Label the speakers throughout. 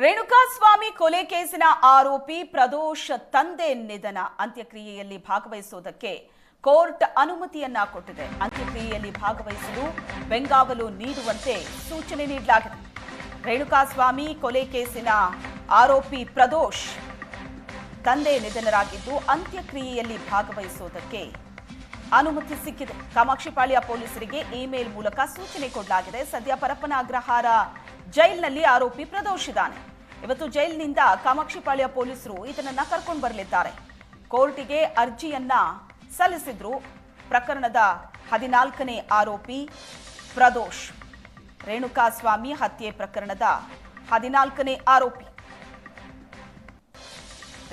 Speaker 1: ರೇಣುಕಾಸ್ವಾಮಿ ಕೊಲೆ ಕೇಸಿನ ಆರೋಪಿ ಪ್ರದೋಷ್ ತಂದೆ ನಿಧನ ಅಂತ್ಯಕ್ರಿಯೆಯಲ್ಲಿ ಭಾಗವಹಿಸುವುದಕ್ಕೆ ಕೋರ್ಟ್ ಅನುಮತಿಯನ್ನ ಕೊಟ್ಟಿದೆ. ಅಂತ್ಯಕ್ರಿಯೆಯಲ್ಲಿ ಭಾಗವಹಿಸಲು ಬೆಂಗಾವಲು ನೀಡುವಂತೆ ಸೂಚನೆ ನೀಡಲಾಗಿದೆ. ರೇಣುಕಾಸ್ವಾಮಿ ಕೊಲೆ ಕೇಸಿನ ಆರೋಪಿ ಪ್ರದೋಷ್ ತಂದೆ ನಿಧನರಾಗಿದ್ದು ಅಂತ್ಯಕ್ರಿಯೆಯಲ್ಲಿ ಭಾಗವಹಿಸುವುದಕ್ಕೆ ಅನುಮತಿ ಸಿಕ್ಕಿದೆ. ಕಾಮಾಕ್ಷಿಪಾಳ್ಯ ಪೊಲೀಸರಿಗೆ ಇಮೇಲ್ ಮೂಲಕ ಸೂಚನೆ ಕೊಡಲಾಗಿದೆ. ಸದ್ಯ ಪರಪ್ಪನ ಅಗ್ರಹಾರ ಜೈಲಿನಲ್ಲಿ ಆರೋಪಿ ಪ್ರದೋಷ್ ಇದ್ದಾನೆ. ಇವತ್ತು ಜೈಲಿನಿಂದ ಕಾಮಾಕ್ಷಿಪಾಳ್ಯ ಪೊಲೀಸರು ಇದನ್ನ ಕರ್ಕೊಂಡು ಬರಲಿದ್ದಾರೆ. ಕೋರ್ಟಿಗೆ ಅರ್ಜಿಯನ್ನ ಸಲ್ಲಿಸಿದ್ರು. ಪ್ರಕರಣದ 14ನೇ ಆರೋಪಿ ಪ್ರದೋಷ್, ರೇಣುಕಾಸ್ವಾಮಿ ಹತ್ಯೆ ಪ್ರಕರಣದ 14ನೇ ಆರೋಪಿ.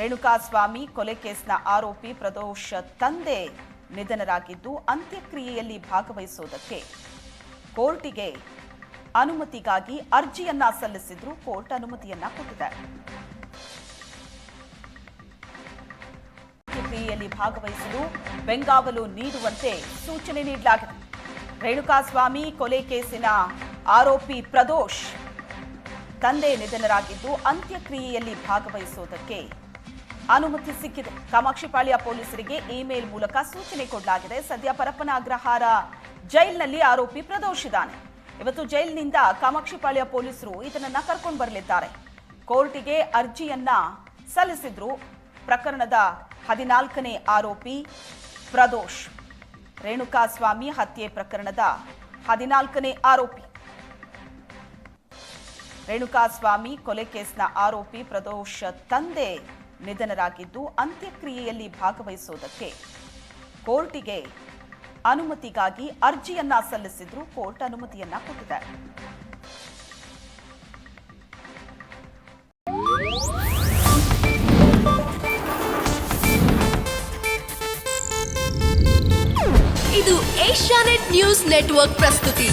Speaker 1: ರೇಣುಕಾಸ್ವಾಮಿ ಕೊಲೆ ಕೇಸ್ನ ಆರೋಪಿ ಪ್ರದೋಷ್ ತಂದೆ ನಿಧನರಾಗಿದ್ದು ಅಂತ್ಯಕ್ರಿಯೆಯಲ್ಲಿ ಭಾಗವಹಿಸುವುದಕ್ಕೆ ಕೋರ್ಟಿಗೆ ಅನುಮತಿಗಾಗಿ ಅರ್ಜಿಯನ್ನ ಸಲ್ಲಿಸಿದ್ರು. ಕೋರ್ಟ್ ಅನುಮತಿಯನ್ನ ಕೊಟ್ಟಿದೆ. ಅಂತ್ಯಕ್ರಿಯೆಯಲ್ಲಿ ಭಾಗವಹಿಸಲು ಬೆಂಗಾವಲು ನೀಡುವಂತೆ ಸೂಚನೆ ನೀಡಲಾಗಿದೆ. ರೇಣುಕಾಸ್ವಾಮಿ ಕೊಲೆ ಕೇಸಿನ ಆರೋಪಿ ಪ್ರದೋಷ್ ತಂದೆ ನಿಧನರಾಗಿದ್ದು ಅಂತ್ಯಕ್ರಿಯೆಯಲ್ಲಿ ಭಾಗವಹಿಸುವುದಕ್ಕೆ ಅನುಮತಿ ಸಿಕ್ಕಿದೆ. ಕಾಮಾಕ್ಷಿಪಾಳ್ಯ ಪೊಲೀಸರಿಗೆ ಇಮೇಲ್ ಮೂಲಕ ಸೂಚನೆ ಕೊಡಲಾಗಿದೆ. ಸದ್ಯ ಪರಪ್ಪನ ಅಗ್ರಹಾರ ಜೈಲಿನಲ್ಲಿ ಆರೋಪಿ ಪ್ರದೋಷ್ ಇದ್ದಾನೆ. ಇವತ್ತು ಜೈಲಿನಿಂದ ಕಾಮಾಕ್ಷಿಪಾಳ್ಯ ಪೊಲೀಸರು ಇದನ್ನ ಕರ್ಕೊಂಡು ಬರಲಿದ್ದಾರೆ. ಕೋರ್ಟಿಗೆ ಅರ್ಜಿಯನ್ನ ಸಲ್ಲಿಸಿದ್ರು. ಪ್ರಕರಣದ 14ನೇ ಆರೋಪಿ ಪ್ರದೋಷ್, ರೇಣುಕಾಸ್ವಾಮಿ ಹತ್ಯೆ ಪ್ರಕರಣದ 14ನೇ ಆರೋಪಿ. ರೇಣುಕಾಸ್ವಾಮಿ ಕೊಲೆ ಕೇಸ್ನ ಆರೋಪಿ ಪ್ರದೋಷ್ ತಂದೆ ನಿಧನರಾಗಿದ್ದು ಅಂತ್ಯಕ್ರಿಯೆಯಲ್ಲಿ ಭಾಗವಹಿಸುವುದಕ್ಕೆ ಕೋರ್ಟಿಗೆ ಅನುಮತಿಗಾಗಿ ಅರ್ಜಿಯನ್ನ ಸಲ್ಲಿಸಿದ್ರು. ಕೋರ್ಟ್ ಅನುಮತಿಯನ್ನ ಕೊಟ್ಟಿದೆ.
Speaker 2: ಇದು ಏಷ್ಯಾನೆಟ್ ನ್ಯೂಸ್ ನೆಟ್ವರ್ಕ್ ಪ್ರಸ್ತುತಿ.